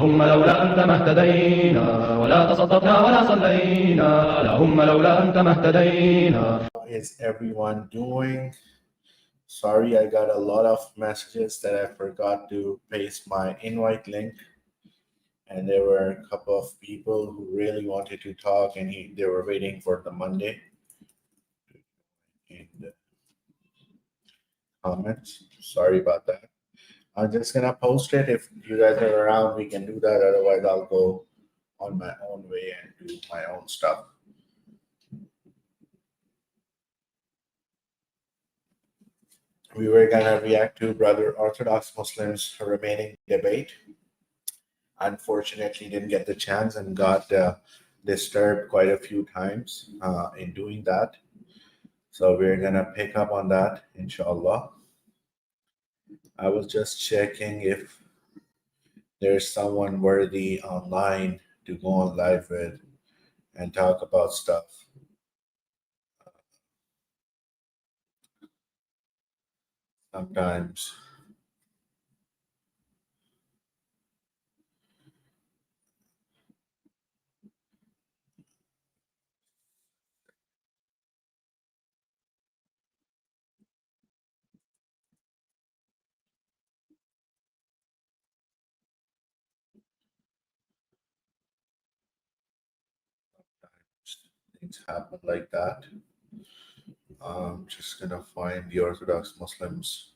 اللهم لولا أنت ما اهتدينا ولا تصدقنا ولا صلينا اللهم لولا أنت ما اهتدينا. How is everyone doing? Sorry, I got a lot of messages that I forgot to paste my invite link, and there were a couple of people who really wanted to talk, and they were waiting for the Monday in the comments. Sorry about that. I'm just gonna post it. If you guys are around, we can do that. Otherwise, I'll go on my own way and do my own stuff. We were gonna react to Brother Orthodox Muslims' remaining debate. Unfortunately, didn't get the chance and got disturbed quite a few times in doing that. So we're gonna pick up on that, inshallah. I was just checking if there's someone worthy online to go on live with and talk about stuff. Sometimes things happen like that. I'm just gonna find the Orthodox Muslims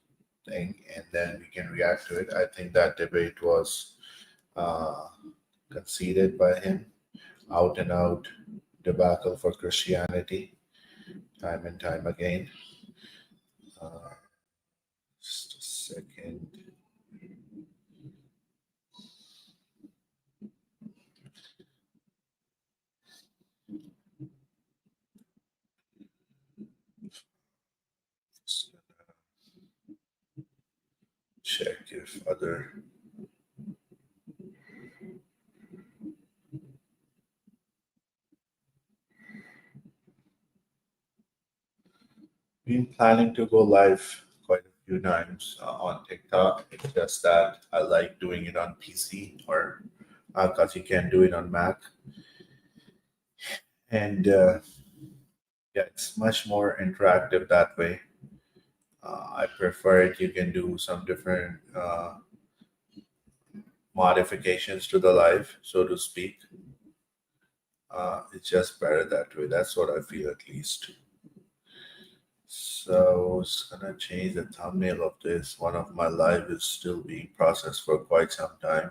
thing and then we can react to it. I think that debate was conceded by him, out and out debacle for Christianity, time and time again. Just a second. Check if other been planning to go live quite a few times on TikTok. It's just that I like doing it on PC or because you can do it on Mac. And yeah, it's much more interactive that way. I prefer it. You can do some different modifications to the live, so to speak. It's just better that way. That's what I feel, at least. So it's gonna change the thumbnail of this. One of my live is still being processed for quite some time.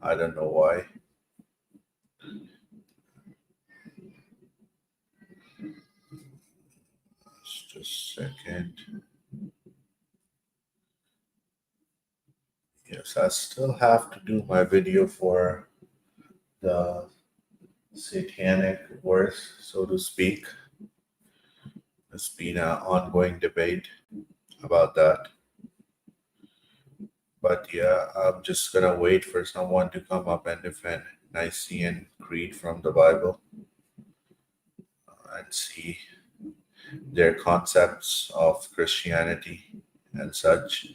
I don't know why. Just a second. Yes, I still have to do my video for the satanic verse, so to speak. There's been an ongoing debate about that. But yeah, I'm just gonna wait for someone to come up and defend Nicene Creed from the Bible and see their concepts of Christianity and such.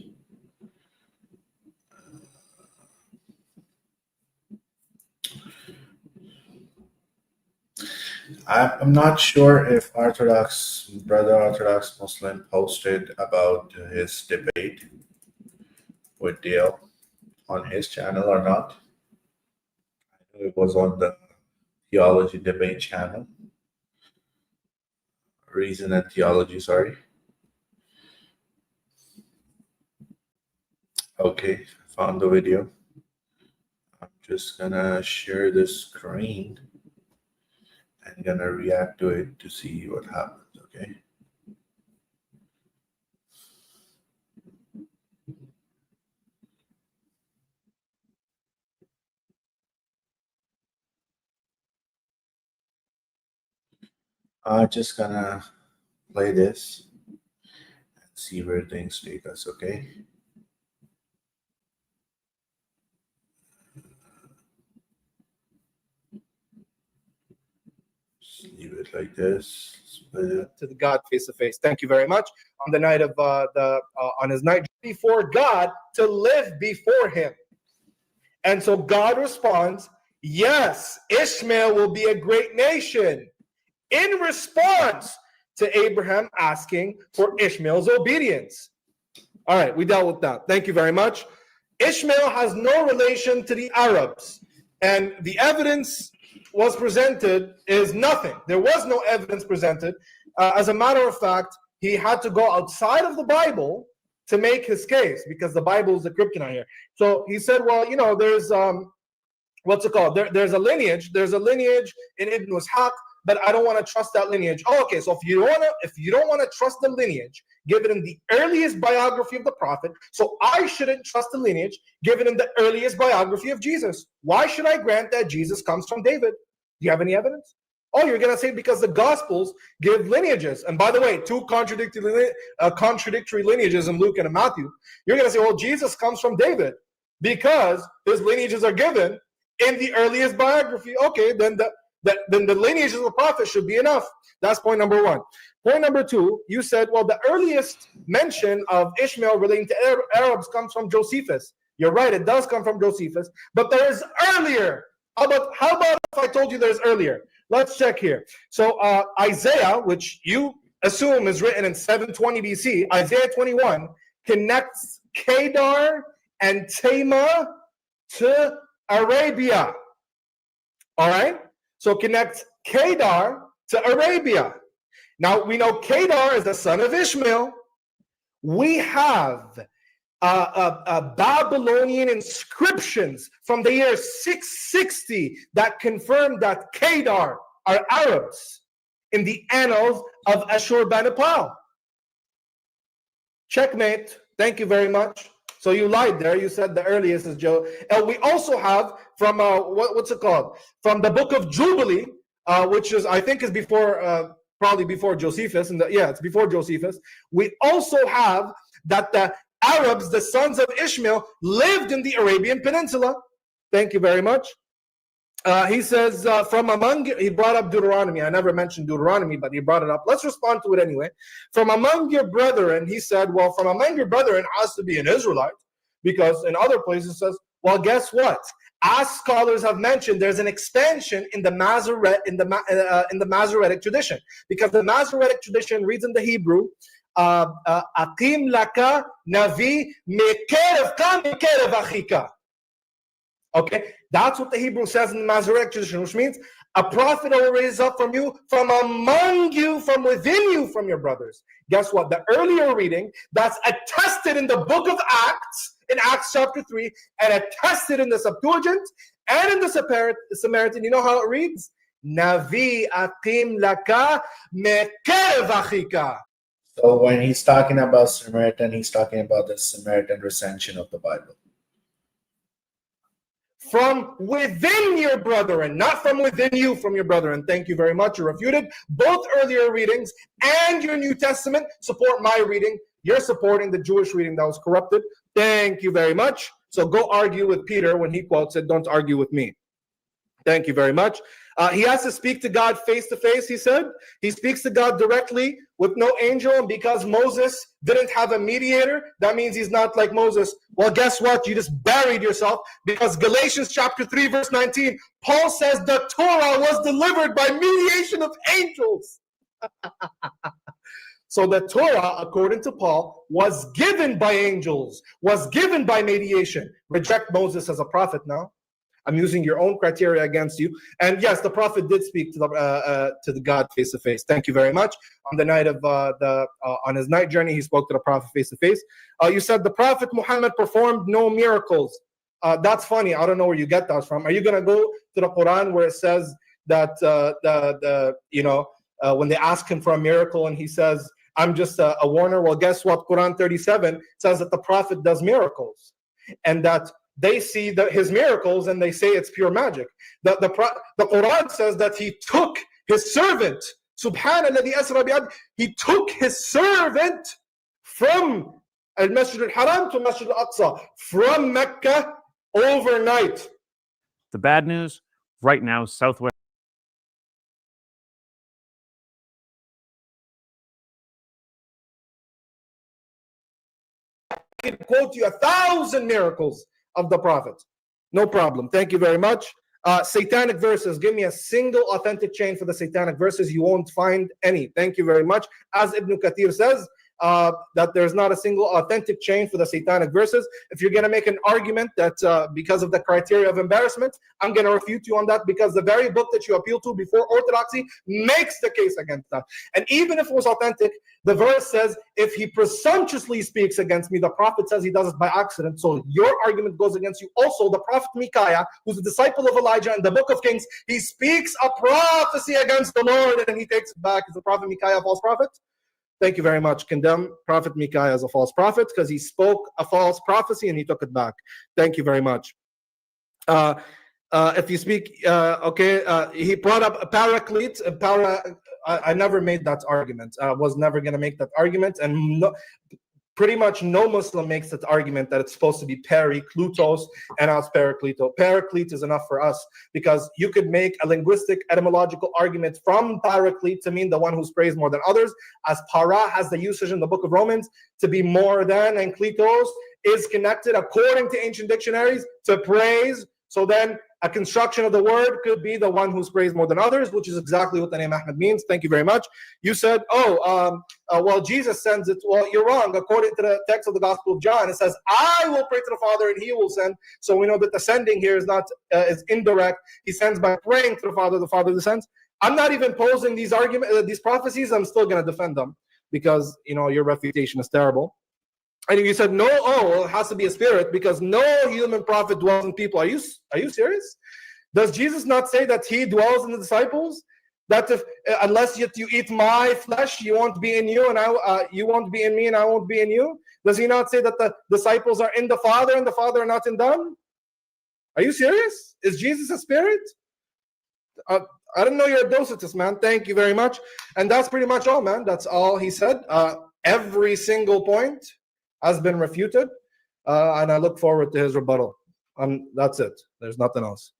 I'm not sure if Brother Orthodox Muslim posted about his debate with Dale on his channel or not. I know it was on the Theology Debate channel. Reason and Theology, sorry. Okay, found the video. I'm just gonna share this screen and gonna react to it to see what happens, okay? I'm just gonna play this and see where things take us, okay? Just leave it like this. To the God face to face. Thank you very much. On the night of on his night before God, to live before Him, And so God responds, yes, Ishmael will be a great nation, in response to Abraham asking for Ishmael's obedience. All right, we dealt with that. Thank you very much. Ishmael has no relation to the Arabs, and the evidence was presented is nothing. There was no evidence presented. As a matter of fact, he had to go outside of the Bible to make his case, because the Bible is the kryptonite here. So he said, well, you know, there's what's it called? There's a lineage in Ibn Ishaq, but I don't want to trust that lineage. Oh, okay. So if you don't want to trust the lineage given in the earliest biography of the prophet, so I shouldn't trust the lineage given in the earliest biography of Jesus. Why should I grant that Jesus comes from David? Do you have any evidence? Oh, you're gonna say because the Gospels give lineages, and by the way, two contradictory lineages in Luke and in Matthew. You're gonna say, well, Jesus comes from David because his lineages are given in the earliest biography. Okay, then the lineages of the prophet should be enough. That's point number one. Point number two, you said, well, the earliest mention of Ishmael relating to Arabs comes from Josephus. You're right, it does come from Josephus, but there is earlier. How about if I told you there's earlier? Let's check here. So Isaiah, which you assume is written in 720 BC, Isaiah 21 connects Kedar and Tema to Arabia. All right? So connects Kedar to Arabia. Now we know Kedar is the son of Ishmael. We have Babylonian inscriptions from the year 660 that confirm that Kedar are Arabs in the annals of Ashurbanipal. Checkmate. Thank you very much. So you lied there. You said the earliest is Joe. And we also have from what's it called? From the book of Jubilee, which is I think is before probably before Josephus. And it's before Josephus. We also have that the Arabs, the sons of Ishmael, lived in the Arabian Peninsula. Thank you very much. He says, from among, he brought up Deuteronomy. I never mentioned Deuteronomy, but he brought it up. Let's respond to it anyway. From among your brethren, he said, well, from among your brethren has to be an Israelite, because in other places it says, well, guess what? As scholars have mentioned, there's an expansion in the Masoretic tradition, because the Masoretic tradition reads in the Hebrew, Akim laka navi mekerevka mekerev achika. Okay, that's what the Hebrew says in the Masoretic tradition, which means a prophet will raise up from you, from among you, from within you, from your brothers. Guess what? The earlier reading that's attested in the book of Acts, in Acts chapter 3, and attested in the Septuagint and in the Samaritan, you know how it reads? Navi akim laka mekerev achika. So when he's talking about Samaritan, he's talking about the Samaritan recension of the Bible. From within your brethren, not from within you, from your brethren. Thank you very much. You're refuted. Both earlier readings and your New Testament support my reading. You're supporting the Jewish reading that was corrupted. Thank you very much. So go argue with Peter when he quotes it. Don't argue with me. Thank you very much. He has to speak to God face to face, he said. He speaks to God directly with no angel. And because Moses didn't have a mediator, that means he's not like Moses. Well, guess what? You just buried yourself, because Galatians chapter 3, verse 19, Paul says the Torah was delivered by mediation of angels. So the Torah, according to Paul, was given by angels, was given by mediation. Reject Moses as a prophet now. I'm using your own criteria against you. And yes, the prophet did speak to the God face to face. Thank you very much. On the night of on his night journey, he spoke to the prophet face to face. You said the prophet Muhammad performed no miracles. That's funny. I don't know where you get that from. Are you going to go to the Quran where it says that when they ask him for a miracle and he says, "I'm just a warner"? Well, guess what? Quran 37 says that the prophet does miracles, and that they see his miracles and they say it's pure magic. The Quran says that he took his servant, Subhanallah, he took his servant from Al-Masjid al-Haram to Masjid al-Aqsa, from Mecca overnight. The bad news, right now, Southwest. I can quote you 1,000 miracles of the Prophet. No problem. Thank you very much. Satanic verses. Give me a single authentic chain for the satanic verses. You won't find any. Thank you very much. As Ibn Kathir says, that there's not a single authentic chain for the satanic verses. If you're going to make an argument that because of the criteria of embarrassment, I'm going to refute you on that, because the very book that you appeal to before orthodoxy makes the case against that. And even if it was authentic, the verse says, if he presumptuously speaks against me, the prophet says he does it by accident. So your argument goes against you. Also, the prophet Micaiah, who's a disciple of Elijah in the book of Kings, he speaks a prophecy against the Lord and he takes it back. Is the prophet Micaiah a false prophet? Thank you very much. Condemn Prophet Micaiah as a false prophet because he spoke a false prophecy and he took it back. Thank you very much. If you speak, he brought up a paraclete. I never made that argument. I was never going to make that argument. And pretty much no Muslim makes that argument that it's supposed to be periklutos and not parakleto. Paraclete is enough for us because you could make a linguistic etymological argument from paraclete to mean the one who prays more than others, as para has the usage in the book of Romans to be more than, and kletos is connected according to ancient dictionaries to praise. So then a construction of the word could be the one who's praised more than others, which is exactly what the name Ahmed means. Thank you very much. You said, well, Jesus sends it. Well, you're wrong. According to the text of the Gospel of John, it says, I will pray to the Father and he will send. So we know that the sending here is not is indirect. He sends by praying to the Father descends. I'm not even posing these arguments, these prophecies. I'm still going to defend them because, your refutation is terrible. And you said, no, it has to be a spirit because no human prophet dwells in people. Are you serious? Does Jesus not say that he dwells in the disciples? That unless you eat my flesh, you won't be in you, and you won't be in me, and I won't be in you? Does he not say that the disciples are in the Father, and the Father are not in them? Are you serious? Is Jesus a spirit? I didn't know you're a Docetist, man. Thank you very much. And that's pretty much all, man. That's all he said. Every single point has been refuted, and I look forward to his rebuttal. That's it. There's nothing else.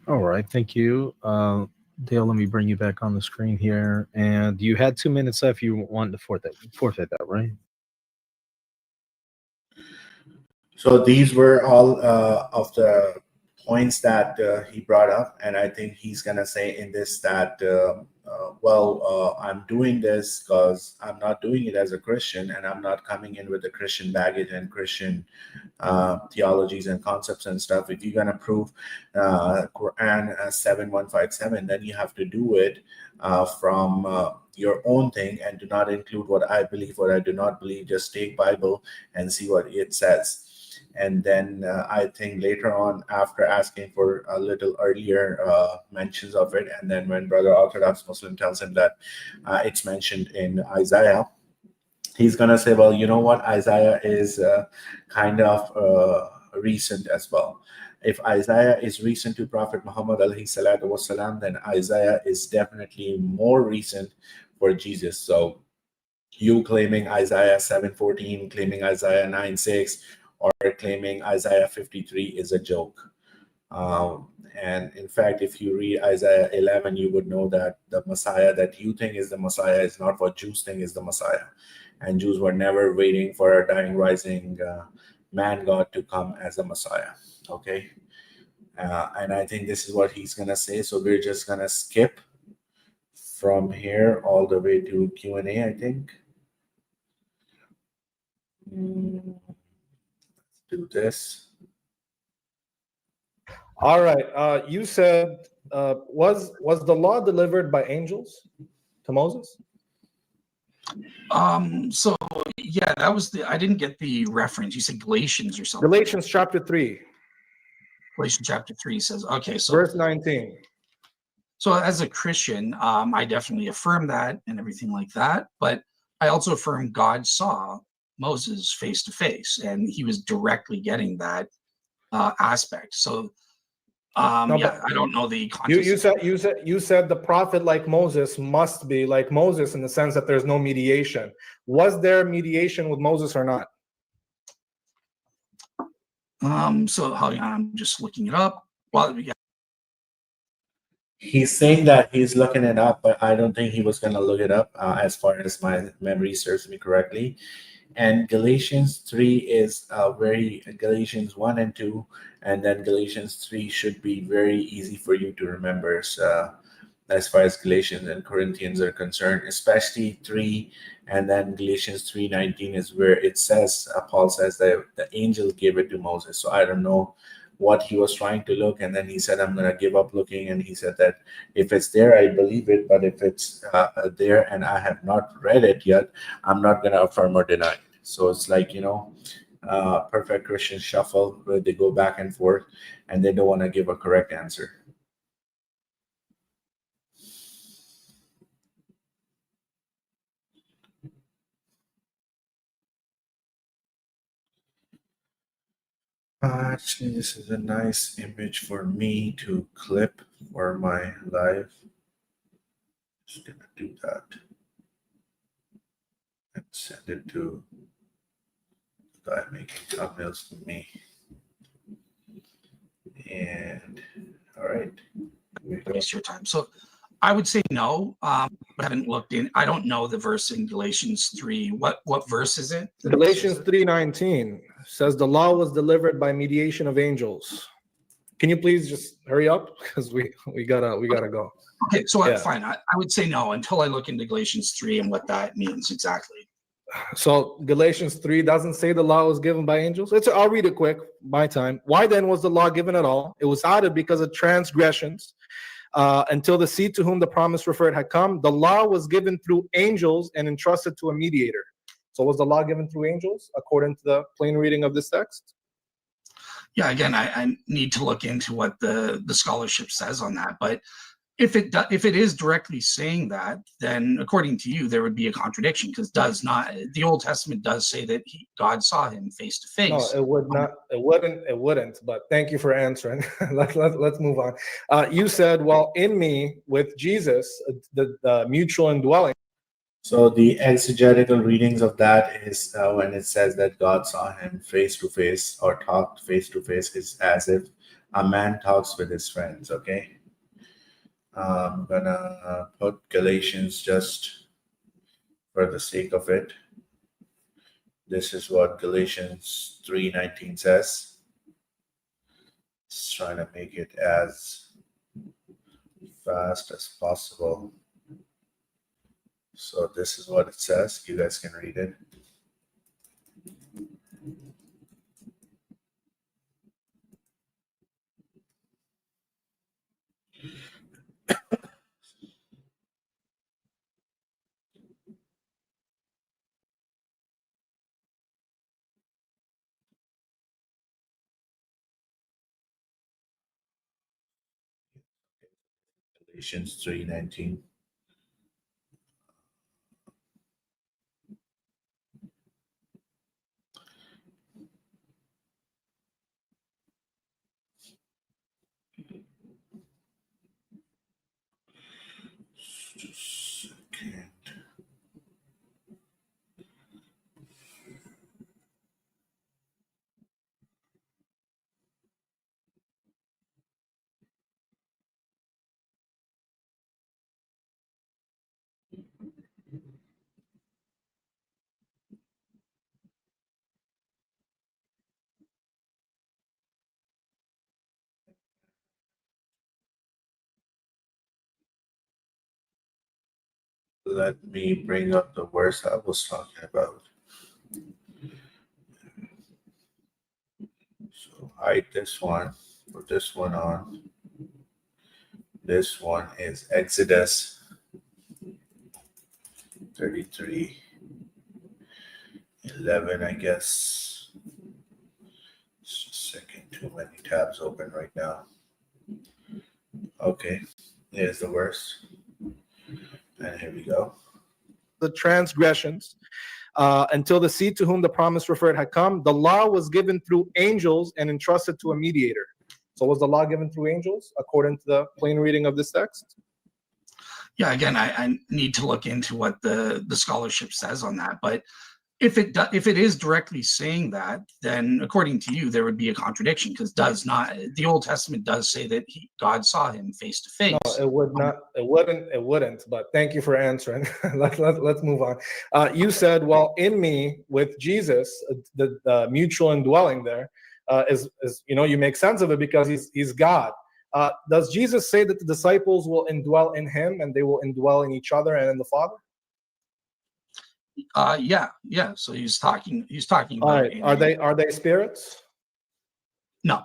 All right, thank you. Dale, let me bring you back on the screen here. And you had 2 minutes left. You wanted to forfeit that, right? So these were all of the points that he brought up, and I think he's gonna say in this that I'm doing this because I'm not doing it as a Christian, and I'm not coming in with the Christian baggage and Christian theologies and concepts and stuff. If you're gonna prove Quran 7157, then you have to do it from your own thing and do not include what I believe, what I do not believe. Just take Bible and see what it says. And then I think later on, after asking for a little earlier mentions of it, and then when Brother Orthodox Muslim tells him that it's mentioned in Isaiah, he's going to say, well, you know what? Isaiah is kind of recent as well. If Isaiah is recent to Prophet Muhammad alayhi salatu wasalam, then Isaiah is definitely more recent for Jesus. So you claiming Isaiah 7:14, claiming Isaiah 9:6, or claiming Isaiah 53 is a joke. And in fact, if you read Isaiah 11, you would know that the Messiah that you think is the Messiah is not what Jews think is the Messiah. And Jews were never waiting for a dying, rising man God to come as a Messiah. Okay? And I think this is what he's going to say. So we're just going to skip from here all the way to Q&A, I think. Do this. All right. You said, was the law delivered by angels to Moses? So yeah, that was I didn't get the reference. You said Galatians or something. Galatians chapter 3. Galatians chapter 3 says, okay, so verse 19. So as a Christian, I definitely affirm that and everything like that. But I also affirm God saw Moses face to face, and he was directly getting that aspect. So I don't know the context. You said the prophet like Moses must be like Moses in the sense that there's no mediation. Was there mediation with Moses or not? So I'm just looking it up. Well, yeah. He's saying that he's looking it up, but I don't think he was going to look it up as far as my memory serves me correctly. And Galatians 3 is Galatians 1 and 2, and then Galatians 3 should be very easy for you to remember. So, as far as Galatians and Corinthians are concerned, especially 3, and then Galatians 3:19 is where it says, Paul says that the angel gave it to Moses. So I don't know what he was trying to look, and then he said, I'm going to give up looking, and he said that if it's there, I believe it, but if it's there and I have not read it yet, I'm not going to affirm or deny it. So it's like, perfect Christian shuffle where they go back and forth and they don't want to give a correct answer. Actually, this is a nice image for me to clip for my live. Just gonna do that and send it to the guy making thumbnails for me. And all right, waste your time. So I would say no. I haven't looked in. I don't know the verse in Galatians 3. What verse is it? Galatians 3:19 says the law was delivered by mediation of angels. Can you please just hurry up because we gotta go. Okay, so Yeah. fine. I would say no until I look into Galatians 3 and what that means exactly. So Galatians 3 doesn't say the law was given by angels. I'll read it quick, my time. Why then was the law given at all? It was added because of transgressions. Until the seed to whom the promise referred had come, the law was given through angels and entrusted to a mediator. So was the law given through angels according to the plain reading of this text? Yeah, again, I need to look into what the scholarship says on that. But if it is directly saying that, then according to you, there would be a contradiction because the Old Testament does say that God saw him face to face. No, it would not. It wouldn't. But thank you for answering. Let's move on. You said, well, in me with Jesus, the mutual indwelling. So the exegetical readings of that is when it says that God saw him face to face or talked face to face is as if a man talks with his friends. Okay. I'm gonna put Galatians just for the sake of it. This is what Galatians 3:19 says. Just trying to make it as fast as possible. So this is what it says. You guys can read it. Galatians 3:19. Just a second. Let me bring up the verse I was talking about. So hide this one, put this one on. This one is Exodus 33:11, I guess. Just a second, too many tabs open right now. Okay, here's the verse. And here we go. The transgressions, until the seed to whom the promise referred had come, the law was given through angels and entrusted to a mediator. So was the law given through angels according to the plain reading of this text? Yeah, again, I need to look into what the scholarship says on that. But if it is directly saying that, then according to you, there would be a contradiction, because the Old Testament does say that God saw him face to face. No, it would not. It wouldn't. But thank you for answering. Let's move on. You said, well, in me with Jesus, the mutual indwelling there is you make sense of it because he's God. Does Jesus say that the disciples will indwell in him and they will indwell in each other and in the Father? Yeah. So he's talking All about. right. Are they spirits? No.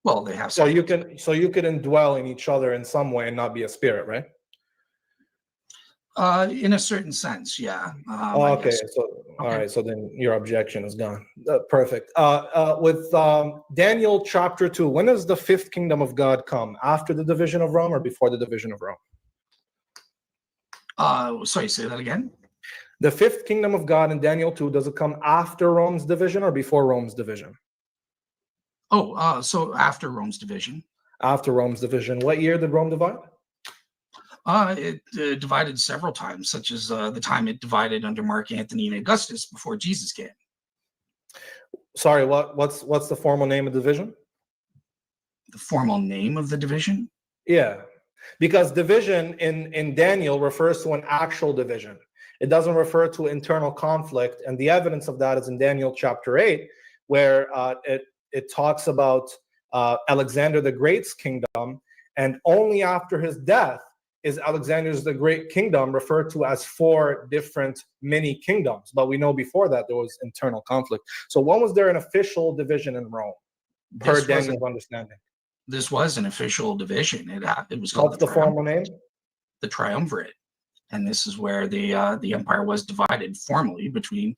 Well, they have. So you can indwell in each other in some way and not be a spirit, right? In a certain sense, yeah. Okay. So all right. So then your objection is gone. Perfect. With Daniel chapter 2, when does the fifth kingdom of God come? After the division of Rome or before the division of Rome? Sorry, say that again. The fifth kingdom of God in Daniel 2, does it come after Rome's division or before Rome's division? So after Rome's division. After Rome's division. What year did Rome divide? It divided several times, such as the time it divided under Mark Antony and Augustus before Jesus came. Sorry, what's the formal name of the division? The formal name of the division? Yeah, because division in Daniel refers to an actual division. It doesn't refer to internal conflict, and the evidence of that is in Daniel chapter 8, where it talks about Alexander the Great's kingdom, and only after his death is Alexander's the Great kingdom referred to as 4 different mini kingdoms. But we know before that there was internal conflict. So when was there an official division in Rome, per Daniel's understanding? This was an official division. It was called What's the formal name? The Triumvirate. And this is where the empire was divided formally between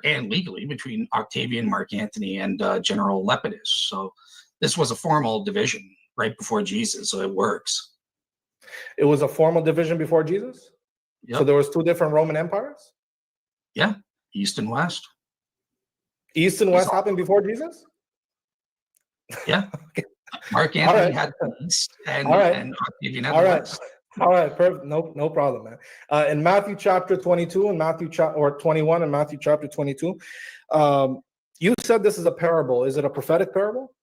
and legally between Octavian, Mark Antony, and General Lepidus. So this was a formal division right before Jesus. So it works. It was a formal division before Jesus? Yep. So there was 2 different Roman empires? Yeah, East and West. East and West happened before Jesus? Yeah. Okay. Mark Antony had the East and Octavian had the West. All right, perfect. No problem, man. In Matthew chapter 22 and or 21 and Matthew chapter 22, you said this is a parable. Is it a prophetic parable?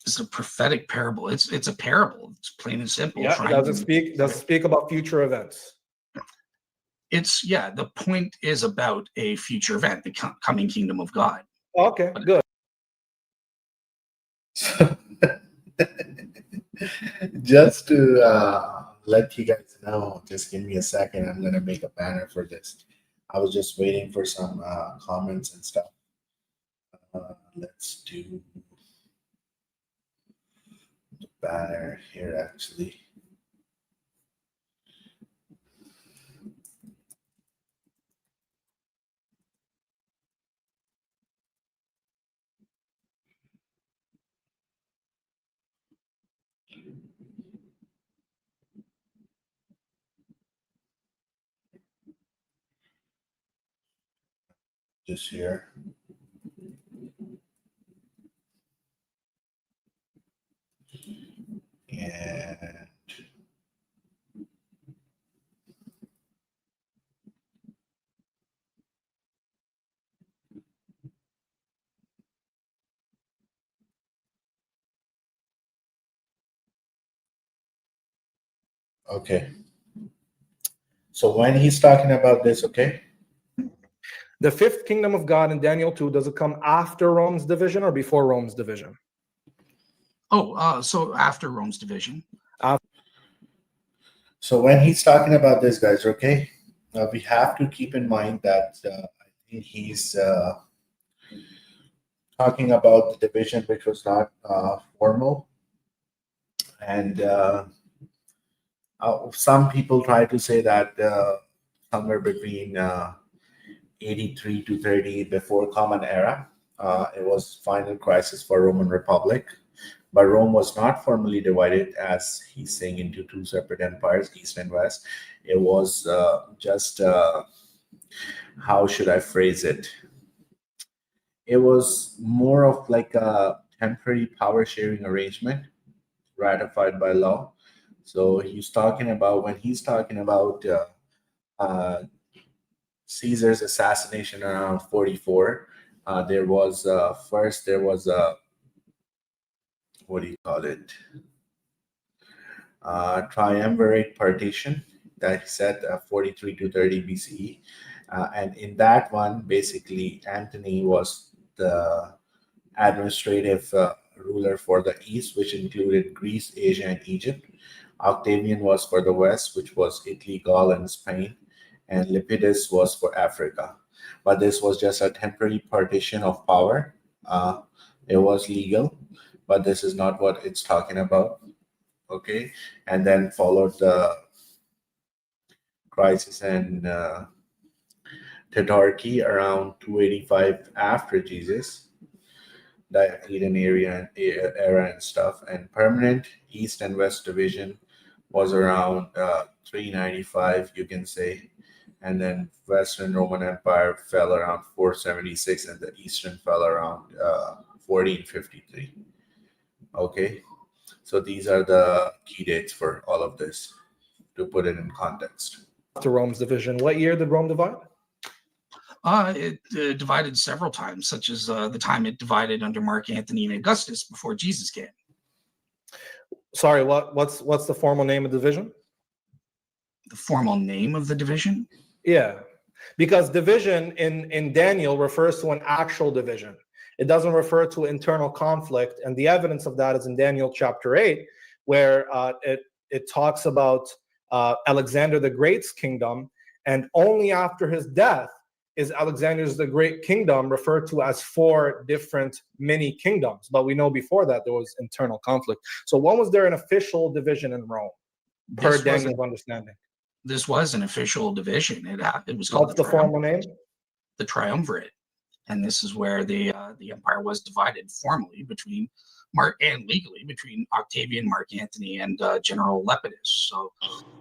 It's a prophetic parable. It's a parable. It's plain and simple. Yeah. Does it speak about future events? The point is about a future event, the coming kingdom of God. Okay, good. Just to let you guys know, just give me a second. I'm going to make a banner for this. I was just waiting for some comments and stuff. Let's do the banner here, actually. Just here. And okay. So when he's talking about this, okay? The fifth kingdom of God in Daniel 2, does it come after Rome's division or before Rome's division? So after Rome's division. So when he's talking about this, guys, okay, we have to keep in mind that I think he's talking about the division which was not formal. And some people try to say that somewhere between 83 to 30 before Common Era, it was final crisis for Roman Republic. But Rome was not formally divided, as he's saying, into 2 separate empires, East and West. It was just, how should I phrase it? It was more of like a temporary power sharing arrangement ratified by law. So when he's talking about Caesar's assassination around 44. There was a what do you call it? Triumvirate partition that he said 43 to 30 BCE. And in that one, basically, Antony was the administrative ruler for the East, which included Greece, Asia, and Egypt. Octavian was for the West, which was Italy, Gaul, and Spain. And Lepidus was for Africa. But this was just a temporary partition of power. It was legal, but this is not what it's talking about. Okay, and then followed the crisis and tetrarchy around 285 after Jesus, Diocletian era and stuff. And permanent East and West division was around 395, you can say. And then Western Roman Empire fell around 476, and the Eastern fell around 1453. Okay, so these are the key dates for all of this, to put it in context. After Rome's division, what year did Rome divide? It divided several times, such as the time it divided under Mark Antony and Augustus before Jesus came. Sorry, what's the formal name of the division? The formal name of the division? Yeah, because division in Daniel refers to an actual division. It doesn't refer to internal conflict, and the evidence of that is in Daniel chapter 8, where it talks about Alexander the Great's kingdom, and only after his death is Alexander's the Great kingdom referred to as 4 different mini kingdoms. But we know before that there was internal conflict. So when was there an official division in Rome, per Daniel's understanding? This was an official division. It was called What's the formal name? The Triumvirate. And this is where the empire was divided formally between and legally between Octavian, Mark Antony, and General Lepidus. So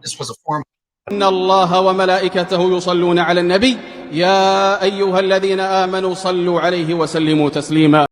this was a formal. إن الله وملائكته يصلون على النبي يا أيها الذين آمنوا صلوا عليه وسلموا تسليما